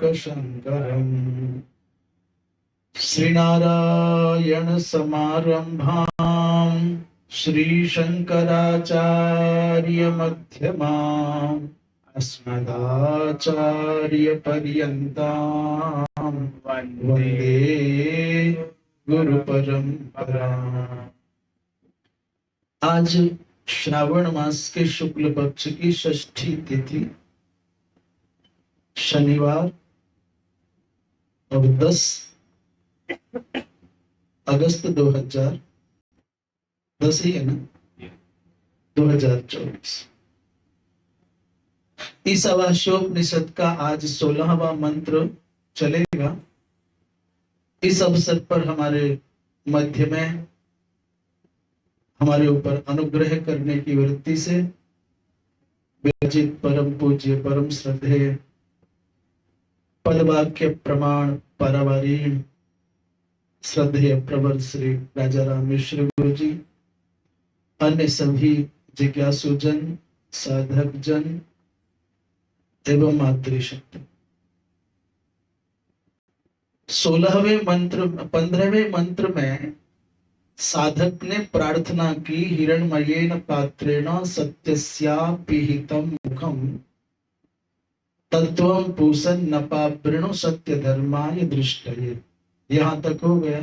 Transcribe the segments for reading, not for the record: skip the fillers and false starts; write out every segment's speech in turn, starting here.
शंकरं श्रीनारायण समारंभां श्रीशंकराचार्य मध्यमाम् अस्मदाचार्य पर्यन्तां वन्दे गुरु परंपरा। आज श्रावण मास के शुक्ल पक्ष की षष्ठी तिथि शनिवार और 10 अगस्त 2010 ही है ना, 2024। इस अवाश्योपनिषद का आज 16वां मंत्र चलेगा। इस अवसर पर हमारे मध्य में हमारे ऊपर अनुग्रह करने की वृत्ति से विरचित परम पूज्य परम श्रद्धेय पदवाक्य प्रमाण परवरीण श्रद्धेय प्रवर श्री राजाराम मिश्र गुरु जी, अन्य सभी जिज्ञासुजन, साधक जन एवं मातृशक्ति 16वें मंत्र 15वें मंत्र में साधक ने प्रार्थना की, हिरण्मयेन पात्रेण सत्यस्यापिहितं मुखं तत्वं पूषन् नपावृणु सत्य धर्माय दृष्टये। यहां तक हो गया।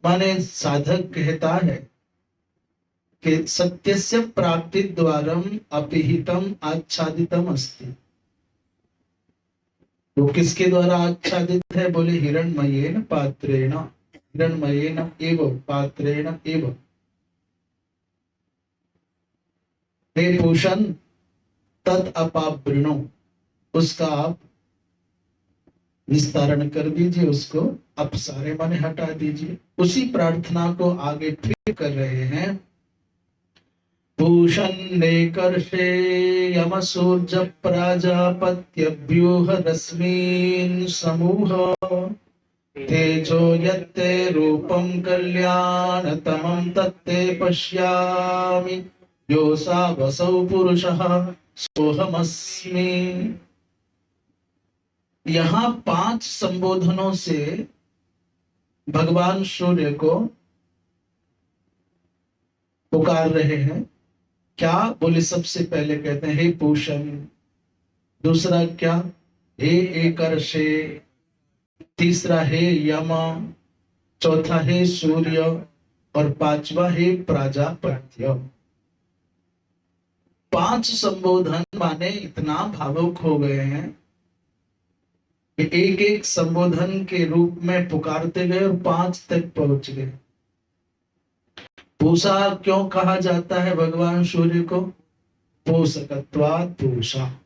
माने साधक कहता है कि सत्यस्य प्राप्ति द्वारम अपिहितम आच्छादितम अस्ति। वो किसके द्वारा आच्छादित है? बोले हिरण्मयेन पात्रेण, हिरण्मयेन एव पात्रेण एव। हे पूषण तत् अपावृणो, उसका आप निस्तारण कर दीजिए, उसको अपसारे माने हटा दीजिए। उसी प्रार्थना को आगे फिर कर रहे हैं। पूषण नेकर्षे यम सूर्य प्राजापत्यभ्यूह रश्मीन् समूह तेजो यत्ते रूपं कल्याणतमं तत्ते पश्यामि योऽसा वसौ पुरुषः सोऽहमस्मि। यहाँ 5 संबोधनों से भगवान सूर्य को पुकार रहे हैं। क्या? बोले सबसे पहले कहते हैं हे पूषण, दूसरा क्या? हे एकर्षे, तीसरा हे यम, चौथा हे सूर्य और 5वां हे प्राजापत्य। 5 संबोधन माने इतना भावुक हो गए हैं कि एक एक संबोधन के रूप में पुकारते गए और 5 तक पहुंच गए। पूषा क्यों कहा जाता है भगवान सूर्य को? पोषकत्वात् पूषा,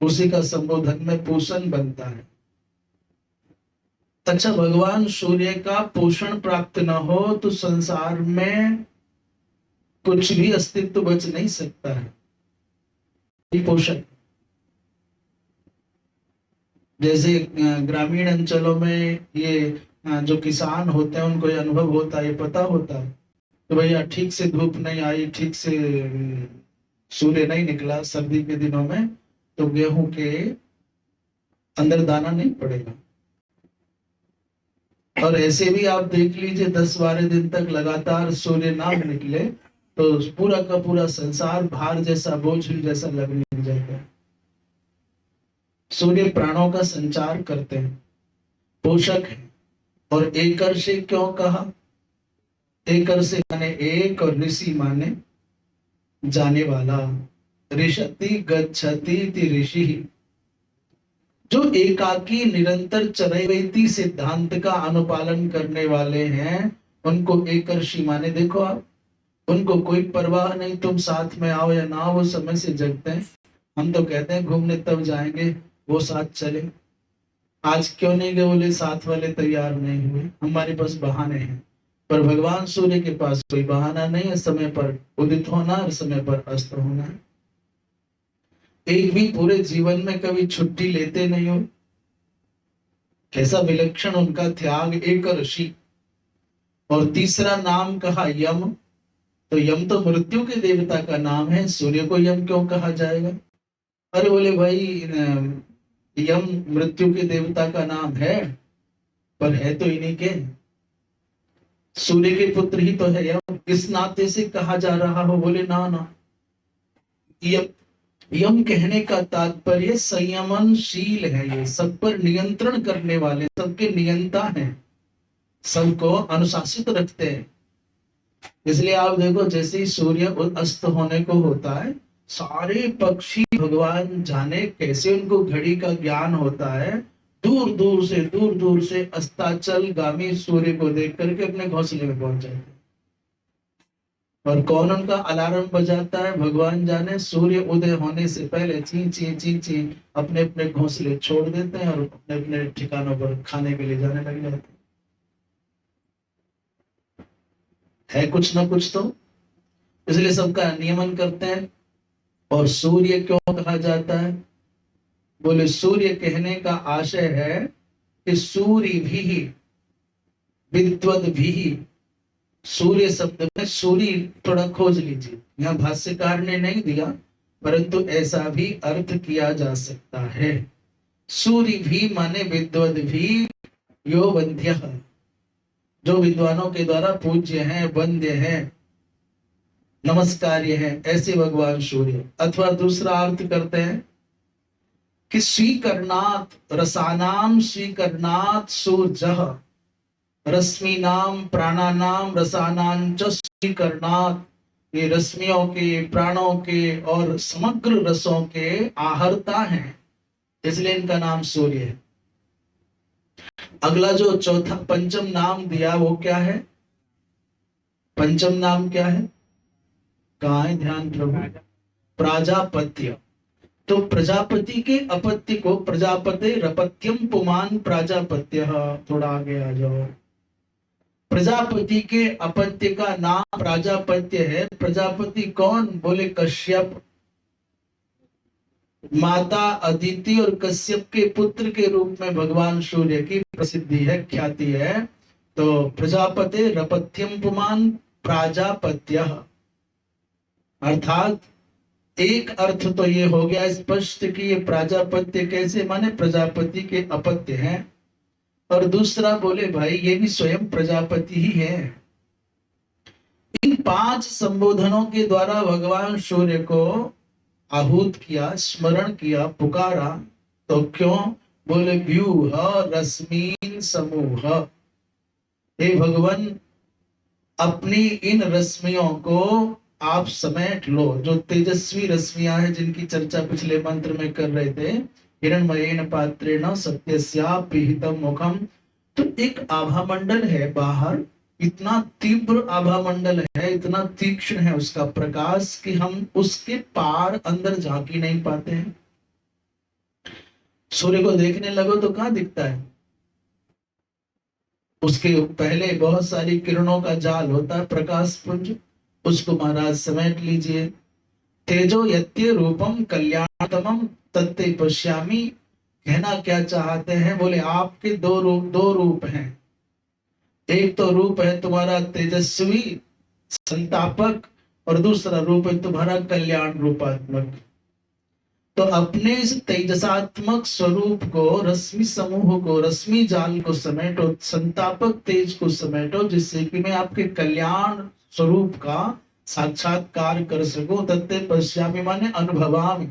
उसी का संबोधन में पोषण बनता है। अच्छा, भगवान सूर्य का पोषण प्राप्त न हो तो संसार में कुछ भी अस्तित्व बच नहीं सकता है। पोषण जैसे ग्रामीण अंचलों में ये जो किसान होते हैं उनको ये अनुभव होता है, ये पता होता है तो भैया ठीक से धूप नहीं आई, ठीक से सूर्य नहीं निकला सर्दी के दिनों में, तो गेहूं के अंदर दाना नहीं पड़ेगा। और ऐसे भी आप देख लीजिए 10-12 दिन तक लगातार सूर्य ना निकले तो पूरा का पूरा संसार भार जैसा, बोझ जैसा लगने लग जाता है। सूर्य प्राणों का संचार करते हैं, पोषक है। और एकर्षे क्यों कहा? एकर्षे माने एक और ऋषि माने जाने वाला। ऋषति गच्छति इति ऋषि, जो एकाकी निरंतर चरैवेति सिद्धांत का अनुपालन करने वाले हैं उनको एकर्षि माने। देखो आप, उनको कोई परवाह नहीं तुम साथ में आओ या ना आओ, वो समय से जगते हैं। हम तो कहते हैं घूमने तब जाएंगे, वो साथ चले। आज क्यों नहीं गए? बोले साथ वाले तैयार नहीं हुए, हमारे पास बहाने हैं। पर भगवान सूर्य के पास कोई बहाना नहीं है। समय पर उदित होना और समय पर अस्त होना है। एक भी पूरे जीवन में कभी छुट्टी लेते नहीं हो। कैसा विलक्षण उनका त्याग। एकर्षि। और तीसरा नाम कहा यम, तो यम तो मृत्यु के देवता का नाम है। सूर्य को यम क्यों कहा जाएगा? अरे बोले भाई यम मृत्यु के देवता का नाम है, पर है तो इन्हीं के, सूर्य के पुत्र ही तो है यम। इस नाते से कहा जा रहा हो? बोले ना ना, यम यम कहने का तात्पर्य संयमनशील है, ये सब पर नियंत्रण करने वाले, सबके नियंता हैं, सबको अनुशासित रखते हैं। इसलिए आप देखो, जैसे ही सूर्य अस्त होने को होता है, सारे पक्षी, भगवान जाने कैसे उनको घड़ी का ज्ञान होता है, दूर दूर से अस्ताचल गामी सूर्य को देख करके अपने घोंसले में पहुंच जाते हैं। और कौन उनका अलार्म बजाता है? भगवान जाने। सूर्य उदय होने से पहले ची ची ची ची अपने अपने घोंसले छोड़ देते हैं और अपने अपने ठिकानों पर खाने के लिए जाने लग जाते हैं। है कुछ ना कुछ तो, इसलिए सबका नियमन करते हैं। और सूर्य क्यों कहा जाता है? बोले सूर्य कहने का आशय है कि सूर्य भी, विद्वद भी, सूर्य शब्द में सूर्य थोड़ा खोज लीजिए, यहाँ भाष्यकार ने नहीं दिया, परंतु ऐसा भी अर्थ किया जा सकता है। सूर्य भी माने विद्वद भी, यो वंद्य, जो विद्वानों के द्वारा पूज्य हैं, वंद्य हैं, नमस्कार्य हैं, ऐसे भगवान सूर्य। अथवा दूसरा अर्थ करते हैं कि स्वीकरणात्, रसानाम स्वीकरणात् सूर्यः, रश्मीनाम प्राणानाम रसानां च स्वीकरणात्, ये रश्मियों के, प्राणों के और समग्र रसों के आहर्ता हैं, इसलिए इनका नाम सूर्य है। अगला जो चौथा पंचम नाम दिया वो क्या है? पंचम नाम क्या है? कहाँ है ध्यान प्रभु? प्राजापत्य। तो प्रजापति के अपत्य को प्रजापते रपत्यम पुमान प्राजापत्य। थोड़ा आगे आ जाओ। प्रजापति के अपत्य का नाम प्राजापत्य है। प्रजापति कौन? बोले कश्यप। माता अदिति और कश्यप के पुत्र के रूप में भगवान सूर्य की प्रसिद्धि है, ख्याति है। तो प्रजापते रपत्यम पुमान प्राजापत्य, अर्थात एक अर्थ तो ये हो गया स्पष्ट कि ये प्राजापत्य कैसे, माने प्रजापति के अपत्य हैं। और दूसरा बोले भाई ये भी स्वयं प्रजापति ही है। इन 5 संबोधनों के द्वारा भगवान सूर्य को आहूत किया, स्मरण किया, पुकारा। तो क्यों? बोले व्यूह रश्मीन समूह, हे भगवान अपनी इन रश्मियों को आप समेट लो। जो तेजस्वी रश्मियां हैं जिनकी चर्चा पिछले मंत्र में कर रहे थे, हिरण्मयेन पात्रेण सत्यस्यापिहितं मुखम। तो एक आभा मंडल है बाहर, इतना तीव्र आभा मंडल है, इतना तीक्ष्ण है उसका प्रकाश कि हम उसके पार अंदर झांकी नहीं पाते हैं। सूर्य को देखने लगो तो कहां दिखता है? उसके पहले बहुत सारी किरणों का जाल होता है, प्रकाश पुंज, उसको महाराज समेट लीजिए। तेजो यत्य रूपम कल्याणतमम तत्ते पश्यामि। कहना क्या चाहते हैं? बोले आपके दो रूप हैं। एक तो रूप है तुम्हारा तेजस्वी संतापक, और दूसरा रूप है तुम्हारा कल्याण रूपात्मक। तो अपने इस तेजसात्मक स्वरूप को, रश्मि समूह को, रश्मि जाल को समेटो, संतापक तेज को समेटो, जिससे कि मैं आपके कल्याण स्वरूप का साक्षात्कार कर सकूं। तत्ते पश्यामि माने अनुभवामि।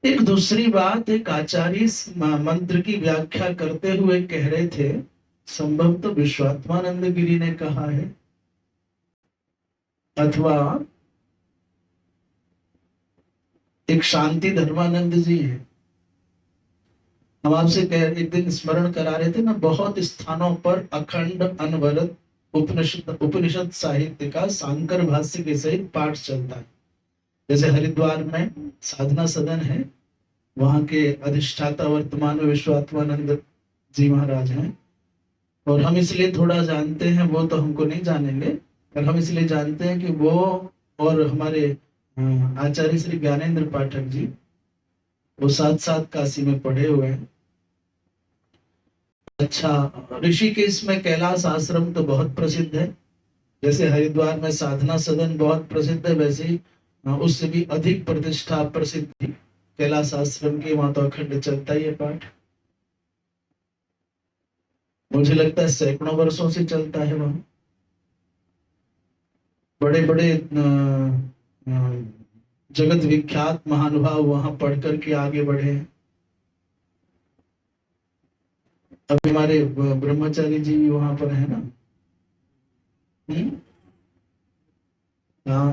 एक दूसरी बात, एक आचार्य मंत्र की व्याख्या करते हुए कह रहे थे, संभवतः विश्वात्मानंद गिरी ने कहा है, अथवा एक शांति धर्मानंद जी है। हम आपसे एक दिन स्मरण करा रहे थे ना, बहुत स्थानों पर अखंड अनवरत उपनिषद साहित्य का सांकर भाष्य के सहित पाठ चलता है। जैसे हरिद्वार में साधना सदन है, वहां के अधिष्ठाता वर्तमान में विश्वात्मानंद जी महाराज हैं। और हम इसलिए थोड़ा जानते हैं, वो तो हमको नहीं जानेंगे, पर हम इसलिए जानते हैं कि वो और हमारे आचार्य श्री ज्ञानेंद्र पाठक जी, वो साथ साथ काशी में पढ़े हुए हैं। अच्छा, ऋषिकेश में कैलाश आश्रम तो बहुत प्रसिद्ध है। जैसे हरिद्वार में साधना सदन बहुत प्रसिद्ध है, वैसे ही उससे भी अधिक प्रतिष्ठा प्रसिद्धि कैलाश आश्रम के, वहां तो अखंड चलता ही है पाठ। मुझे लगता है सैकड़ों वर्षों से चलता है वहां। बड़े बड़े जगत विख्यात महानुभाव वहां पढ़ करके आगे बढ़े हैं। अभी हमारे ब्रह्मचारी जी भी वहां पर है ना। हाँ,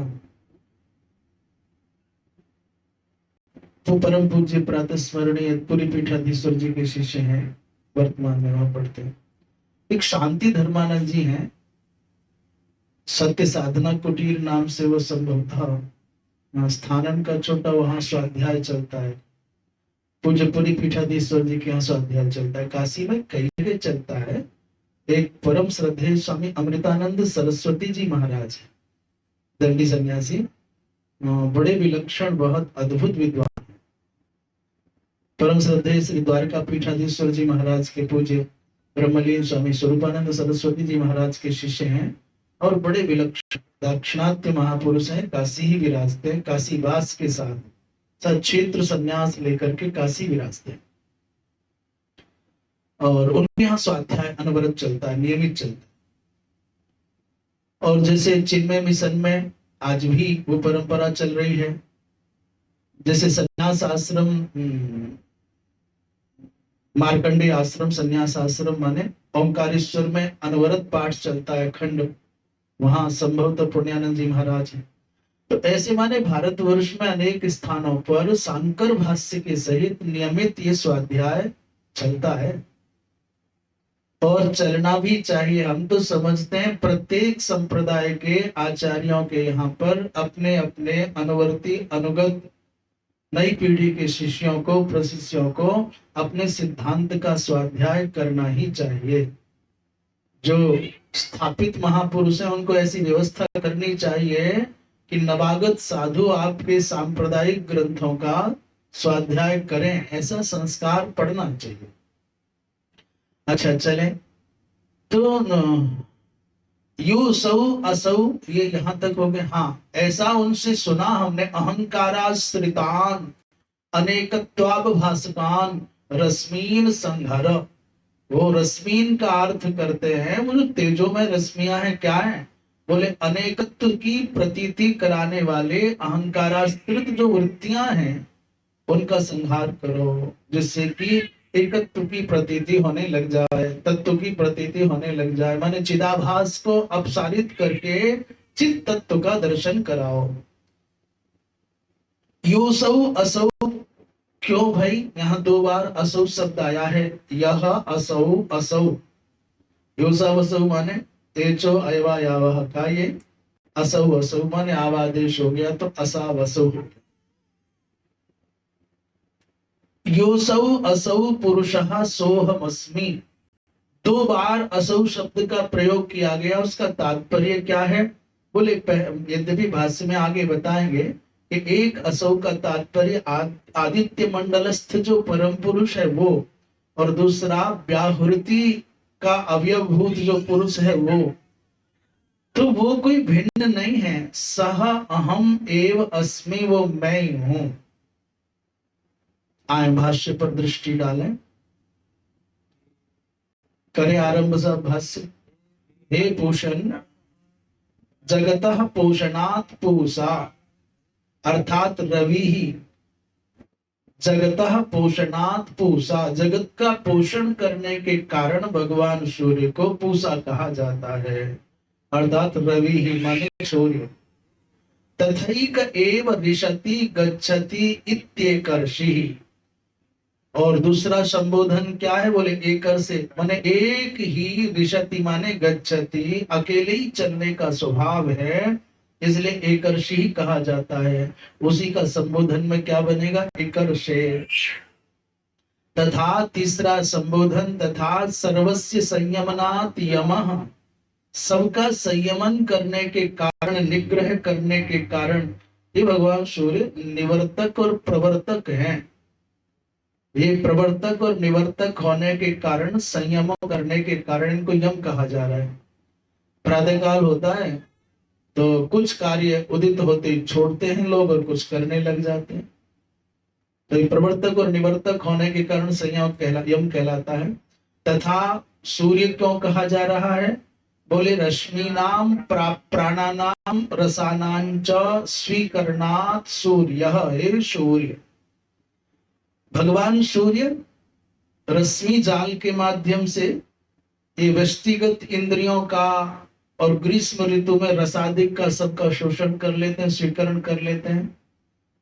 वो परम पूज्य प्रातः स्मरणीय पुरी पीठाधीश्वर जी के शिष्य हैं, वर्तमान में वहां पढ़ते हैं। एक शांति धर्मानंद जी हैं, सत्य साधना कुटीर नाम से वो संभव था स्थानन का छोटा, वहां स्वाध्याय चलता है। पूज्य पुरी पीठाधीश्वर जी के यहाँ स्वाध्याय चलता है। काशी में कई जगह चलता है। एक परम श्रद्धेय स्वामी अमृतानंद सरस्वती जी महाराज, दंडी सन्यासी, बड़े विलक्षण बहुत अद्भुत विद्वान। परम श्रद्धेय श्री द्वारका पीठाधीश्वर जी महाराज के पूज्य ब्रह्मलीन स्वामी स्वरूपानंद सरस्वती जी महाराज के शिष्य हैं और बड़े विलक्षण दाक्षिणात्य महापुरुष हैं। काशी ही विराजते हैं, काशी वास के साथ क्षेत्र संन्यास लेकर के काशी विराजते हैं। और उनके यहाँ स्वाध्याय अनवरत चलता है, नियमित चलता है। और जैसे चिन्मय मिशन में आज भी वो परंपरा चल रही है। जैसे संन्यास आश्रम, मार्कंडेय आश्रम संन्यास आश्रम माने ओंकारेश्वर में अनवरत पाठ चलता है अखंड, वहां संभवतः पुण्यानंद जी महाराज है। तो ऐसे माने भारतवर्ष में अनेक स्थानों पर शांकर भाष्य के सहित नियमित ये स्वाध्याय चलता है और चलना भी चाहिए। हम तो समझते हैं प्रत्येक संप्रदाय के आचार्यों के यहाँ पर अपने अपने अनुवर्ती अनुगत नई पीढ़ी के शिष्यों को, प्रशिष्यों को अपने सिद्धांत का स्वाध्याय करना ही चाहिए। जो स्थापित महापुरुष हैं उनको ऐसी व्यवस्था करनी चाहिए कि नवागत साधु आपके सांप्रदायिक ग्रंथों का स्वाध्याय करें, ऐसा संस्कार पढ़ना चाहिए। अच्छा चले, तो यू सौ असौ ये यहां तक हो गए। हाँ, ऐसा उनसे सुना हमने, अहंकाराश्रितान अनेकत्वाभासकान रश्मीन संघर। वो रश्मीन का अर्थ करते हैं, वो जो तेजो में रश्मियां हैं क्या है, बोले अनेकत्व की प्रतीति कराने वाले अहंकाराश्रित जो वृत्तियां हैं उनका संहार करो, जिससे कि एकत्व की प्रतीति होने लग जाए, तत्व की प्रतीति होने लग जाए। माने चिदाभास को अपसारित करके चित तत्व का दर्शन कराओ। योसौ असौ, क्यों भाई यहाँ दो बार असौ शब्द आया है। यह असौ असौ, योसा असौ माने तेजो अयवा यावह का, ये असौ असौ माने आवादेश हो गया तो असा वसौ हो गया। योसौ असौ पुरुषः सोहमस्मि, दो बार असौ शब्द का प्रयोग किया गया। उसका तात्पर्य क्या है, बोले यद्यपि भाष्य में आगे बताएंगे कि एक असौ का तात्पर्य आदित्य मंडलस्थ जो परम पुरुष है वो, और दूसरा व्याहृति का अवयवभूत जो पुरुष है वो। तो वो कोई भिन्न नहीं है, सह अहम एव अस्मि, वो मैं ही हूं। आए भाष्य पर दृष्टि डालें, करें आरंभ सब भाष्य। हे पूषण, जगतः पोषणात् पूषा, अर्थात रवि ही जगतः पोषणात् पूषा, जगत का पोषण करने के कारण भगवान सूर्य को पूषा कहा जाता है, अर्थात रवि ही माने सूर्य। तथैक एव रिषति गच्छति इत्येकर्षि, और दूसरा संबोधन क्या है, बोले एकर से माने एक ही, रिषति माने गच्छति, अकेले ही चलने का स्वभाव है, इसलिए एकर्षि ही कहा जाता है। उसी का संबोधन में क्या बनेगा, एकर्षे। तथा तीसरा संबोधन, तथा सर्वस्य संयमनात् यमः, सबका संयमन करने के कारण, निग्रह करने के कारण ये भगवान सूर्य निवर्तक और प्रवर्तक हैं। ये प्रवर्तक और निवर्तक होने के कारण, संयम करने के कारण इनको यम कहा जा रहा है। प्रातःकाल होता है तो कुछ कार्य उदित होते छोड़ते हैं लोग और कुछ करने लग जाते हैं। तो ये प्रवर्तक और निवर्तक होने के कारण यम कहलाता है। तथा सूर्य क्यों कहा जा रहा है? बोले रश्मि नाम प्राणानाम रसानांच स्वीकरणात् सूर्य, हे सूर्य। भगवान सूर्य रश्मि जाल के माध्यम से ये व्यष्टिगत इंद्रियों का और ग्रीष्म ऋतु में रसादिक का सबका शोषण कर लेते हैं, स्वीकरण कर लेते हैं,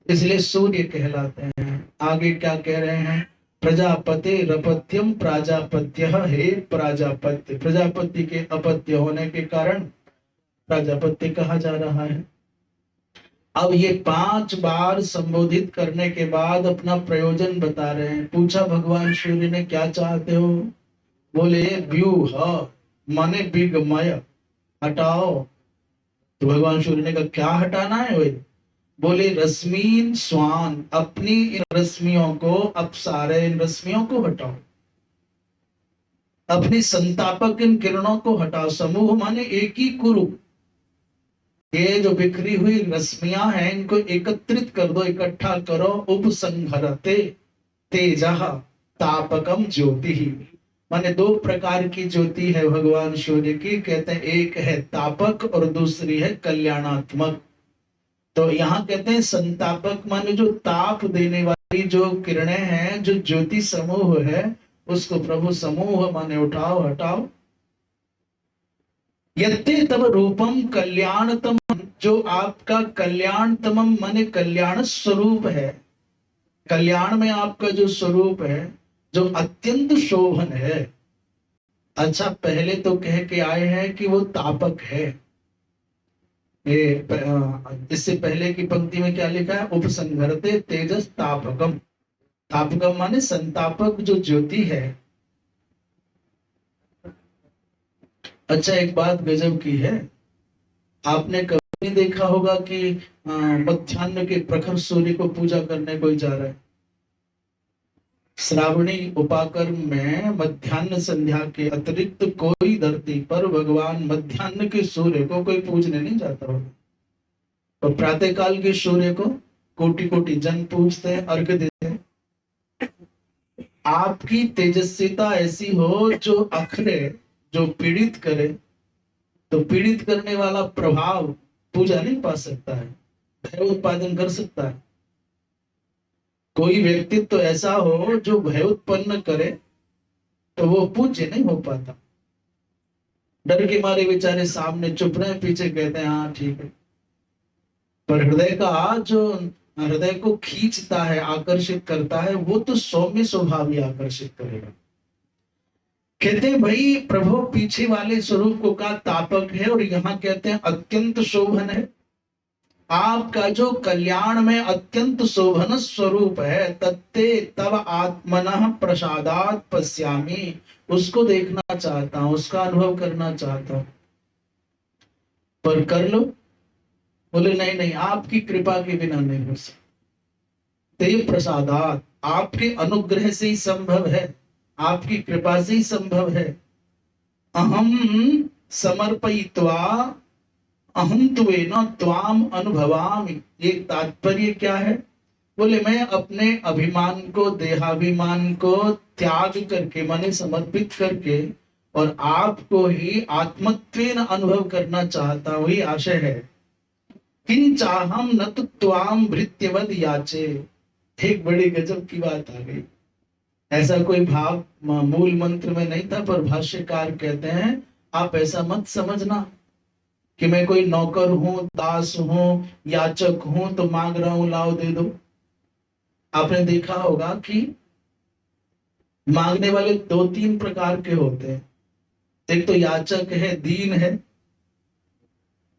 इसलिए सूर्य कहलाते हैं। आगे क्या कह रहे हैं? प्रजापति रपत्यम प्राजापत्य, हे प्राजापत्य। प्रजापति के अपत्य होने के कारण प्राजापत्य कहा जा रहा है। अब ये 5 बार संबोधित करने के बाद अपना प्रयोजन बता रहे हैं। पूछा भगवान सूर्य ने, क्या चाहते हो? बोले व्यूह माने विगमय, हटाओ। तो भगवान सूर्य ने कहा, क्या हटाना है भाई? बोले रश्मीन स्वान, अपनी इन रश्मियों को, अपसारे इन रश्मियों को हटाओ, अपनी संतापक इन किरणों को हटाओ। समूह माने एक ही कुरु, ये जो बिखरी हुई रश्मियां हैं इनको एकत्रित कर दो, इकट्ठा करो। उपसंहरते तेजः तापकम ज्योति, माने 2 प्रकार की ज्योति है भगवान सूर्य की। कहते हैं एक है तापक और दूसरी है कल्याणात्मक। तो यहाँ कहते हैं संतापक माने जो ताप देने वाली जो किरणें हैं, जो ज्योति समूह है, उसको प्रभु समूह माने उठाओ, हटाओ। यत्ते तब रूपम कल्याणतम, जो आपका कल्याणतम माने कल्याण स्वरूप है, कल्याण में आपका जो स्वरूप है, जो अत्यंत शोभन है। अच्छा, पहले तो कह के आए हैं कि वो तापक है। इससे पहले की पंक्ति में क्या लिखा है? उपसंहरते तेजस तापकम। तापकम माने संतापक जो ज्योति है। अच्छा, एक बात गजब की है, आपने कभी नहीं देखा होगा कि मध्याह्न के प्रखर सूर्य को पूजा करने कोई जा रहा है। श्रावणी उपाकर्म में मध्याह्न संध्या के अतिरिक्त कोई धरती पर भगवान मध्याह्न के सूर्य को कोई पूजने नहीं जाता होगा। और प्रातः काल के सूर्य को कोटि कोटि जन पूजते हैं, अर्घ देते हैं। आपकी तेजस्विता ऐसी हो जो अखरे, जो पीड़ित करे, तो पीड़ित करने वाला प्रभाव पूजा नहीं पा सकता है, भय उत्पादन कर सकता है। कोई व्यक्तित्व तो ऐसा हो जो भय उत्पन्न करे, तो वो पूज्य नहीं हो पाता। डर के मारे बेचारे सामने चुप रहे, पीछे कहते हैं हाँ ठीक है। पर हृदय का जो हृदय को खींचता है, आकर्षित करता है, वो तो सौम्य स्वभाव ही आकर्षित करेगा। कहते हैं भाई प्रभु पीछे वाले स्वरूप को का तापक है, और यहाँ कहते हैं अत्यंत शोभन है। आपका जो कल्याण में अत्यंत शोभन स्वरूप है, तत्ते तव आत्मनः प्रसादात् पश्यामि, उसको देखना चाहता हूं, उसका अनुभव करना चाहता हूं। पर कर लो। बोले नहीं नहीं, आपकी कृपा के बिना नहीं हो सकता। ते प्रसादात्, आपके अनुग्रह से ही संभव है, आपकी कृपा से ही संभव है। अहम समर्पयित्वा अहम त्वेन त्वाम अनुभवामि, ये तात्पर्य क्या है? बोले मैं अपने अभिमान को, देहाभिमान को त्याग करके, माने समर्पित करके, और आपको ही आत्मत्वेन अनुभव करना चाहता हूं, ही आशय है। किंचाहम न तो त्वाम भृत्यवद याचे। एक बड़ी गजब की बात आ गई। ऐसा कोई भाव मूल मंत्र में नहीं था, पर भाष्यकार कहते हैं आप ऐसा मत समझना कि मैं कोई नौकर हूं, दास हूं, याचक हूं, तो मांग रहा हूं लाओ दे दो। आपने देखा होगा कि मांगने वाले 2-3 प्रकार के होते हैं। एक तो याचक है, दीन है,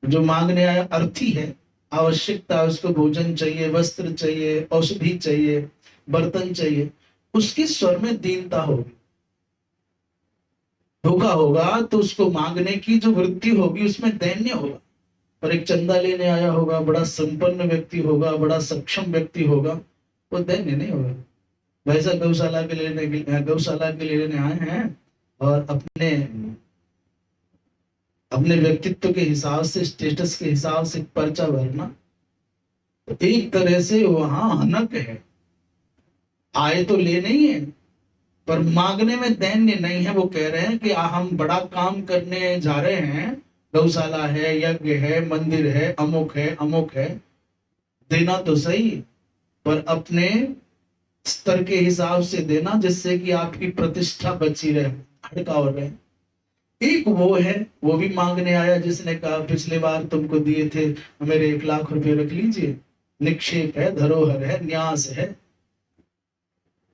जो मांगने आया अर्थी है, आवश्यकता, उसको भोजन चाहिए, वस्त्र चाहिए, औषधि चाहिए, बर्तन चाहिए, उसके स्वर में दीनता होगी। भूखा होगा तो उसको मांगने की जो वृत्ति होगी उसमें दैन्य होगा। और एक चंदा लेने आया होगा, बड़ा संपन्न व्यक्ति होगा, बड़ा सक्षम व्यक्ति होगा, वो दैन्य नहीं होगा। वैसा गौशाला के लेने आए हैं, और अपने व्यक्तित्व के हिसाब से, स्टेटस के हिसाब से पर्चा भरना, तो एक तरह से वहां हनक है। आए तो लेने ही है, पर मांगने में दैन्य नहीं है। वो कह रहे हैं कि हम बड़ा काम करने जा रहे हैं, गौशाला है, यज्ञ है, मंदिर है, अमुक है, अमुक है, देना तो सही, पर अपने स्तर के हिसाब से देना, जिससे कि आपकी प्रतिष्ठा बची रहे, हड़काव रहे। एक वो है, वो भी मांगने आया, जिसने कहा पिछले बार तुमको दिए थे, मेरे 1 लाख रुपए रख लीजिए, निक्षेप है, धरोहर है, न्यास है।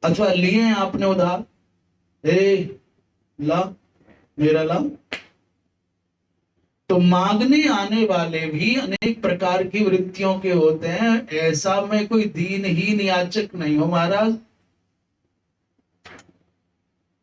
अथवा लिए हैं आपने उधार, ए ला, मेरा ला। तो मांगने आने वाले भी अनेक प्रकार की वृत्तियों के होते हैं। ऐसा में कोई दीनहीन याचक नहीं हो महाराज।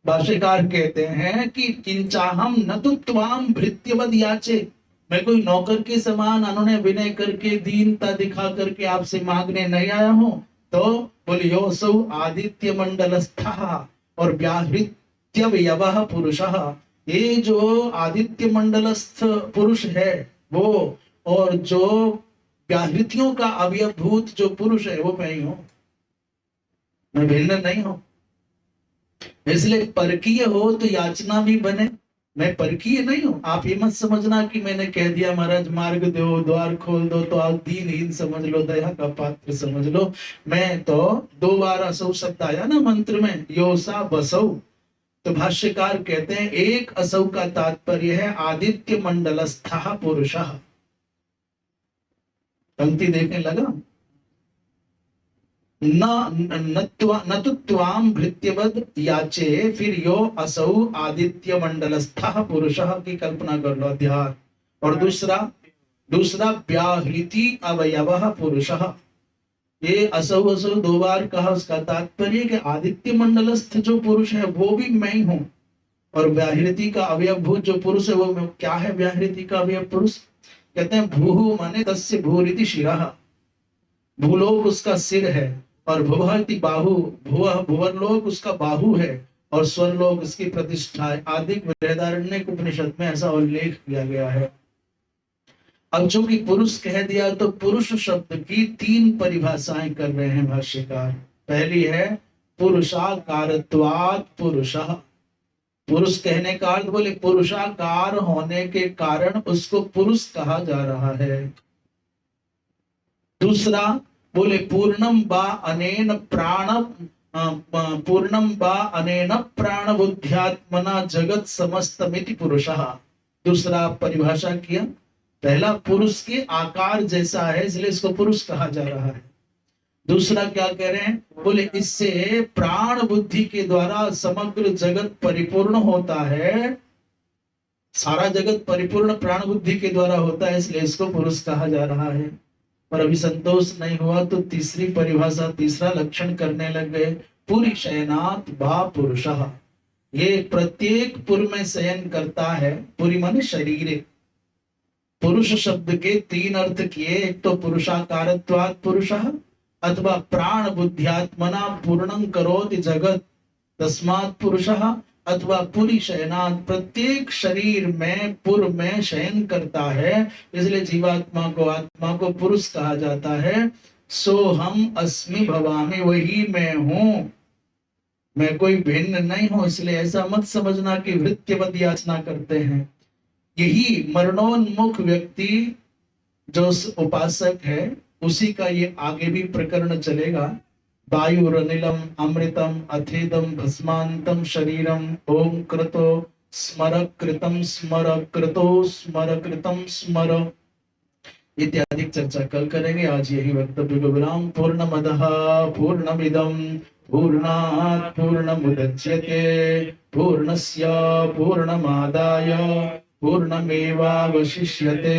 भाष्यकार कहते हैं कि किंचाहम न तो त्वाम भृत्यवद याचे, मैं कोई नौकर के समान अनुनय विनय करके दीनता दिखा करके आपसे मांगने नहीं आया हूं। तो बोले योसौ आदित्य मंडलस्था और व्याहृत्यवयवः पुरुषः, ये जो आदित्य मंडलस्थ पुरुष है वो, और जो व्याहृतियों का अवयवभूत जो पुरुष है वो मैं ही हूं, मैं भिन्न नहीं हूं। इसलिए परकीय हो तो याचना भी बने, मैं परकीय नहीं हूं। आप ये मत समझना कि मैंने कह दिया महाराज मार्ग दो, द्वार खोल दो, तो आप दीनहीन समझ लो, दया का पात्र समझ लो। मैं तो 2 बार असौ शब्द आया ना मंत्र में, योसा बसौ। तो भाष्यकार कहते हैं एक असौ का तात्पर्य है आदित्य मंडलस्था पुरुषः। पंक्ति देखने लगा, न तो त्वाम भृत्यवद याचे, फिर यो असौ आदित्य मंडलस्थ पुरुषः की कल्पना कर लो, अध्याय। और दूसरा दूसरा व्याहृति अवयवः पुरुषः। ये असौ असौ 2 बार कहा, उसका तात्पर्य कि आदित्य मंडलस्थ जो पुरुष है वो भी मैं ही हूं, और व्याहृति का अवयवभूत जो पुरुष है वो क्या है? व्याहृति का अवयव पुरुष कहते हैं भूहु माने तस्य भूरिति शिरः, भूलोक उसका सिर है, और भुवहति बाहु, भुवरलोक उसका बाहु है, और स्वर्लोक उसकी प्रतिष्ठा है। आदि बृहदारण्यक उपनिषद में ऐसा उल्लेख किया गया है। अब चूंकि पुरुष कह दिया तो पुरुष शब्द की 3 परिभाषाएं कर रहे हैं भाष्यकार। पहली है पुरुषाकारत्वात् पुरुषः, पुरुष कहने का अर्थ बोले पुरुषाकार होने के कारण उसको पुरुष कहा जा रहा है। दूसरा बोले पूर्णम बा अनेन प्राण बुद्ध्यात्मना जगत समस्तमिति पुरुषः। दूसरा परिभाषा किया, पहला पुरुष के आकार जैसा है इसलिए इसको पुरुष कहा जा रहा है। दूसरा क्या कह रहे हैं? बोले इससे प्राण बुद्धि के द्वारा समग्र जगत परिपूर्ण होता है, सारा जगत परिपूर्ण प्राण बुद्धि के द्वारा होता है, इसलिए इसको पुरुष कहा जा रहा है। पर अभी संतोष नहीं हुआ तो तीसरी परिभाषा, तीसरा लक्षण करने लग गए, पुरी शयनात् भा पुरुषः। ये प्रत्येक पुर में शयन करता है, पुरी माने शरीर। पुरुष शब्द के 3 अर्थ किए, एक तो पुरुषाकारत्वात् पुरुषः, अथवा प्राण बुद्ध्यात्मना पूर्णं करोति जगत तस्मात् पुरुषः, अथवा पुरी शयनात्, प्रत्येक शरीर में पुर में शयन करता है, इसलिए जीवात्मा को, आत्मा को पुरुष कहा जाता है। सो हम अस्मि भवामि, वही मैं हूं, मैं कोई भिन्न नहीं हूं। इसलिए ऐसा मत समझना कि वृत्तिवद याचना करते हैं। यही मरणोन्मुख व्यक्ति जो उपासक है उसी का ये आगे भी प्रकरण चलेगा। वायुरनिलम अमृतम अथेदम भस्मांतम शरीरम ओम कृतो स्मर कृतम स्मर कृतो स्मर कृतम स्मर इत्यादि चर्चा कल करेंगे। आज यही वक्तव्य को विराम। पूर्णमदः पूर्णमिदं पूर्णात् पूर्णमुदच्यते पूर्णस्य पूर्णमादाय पूर्णमेवावशिष्यते।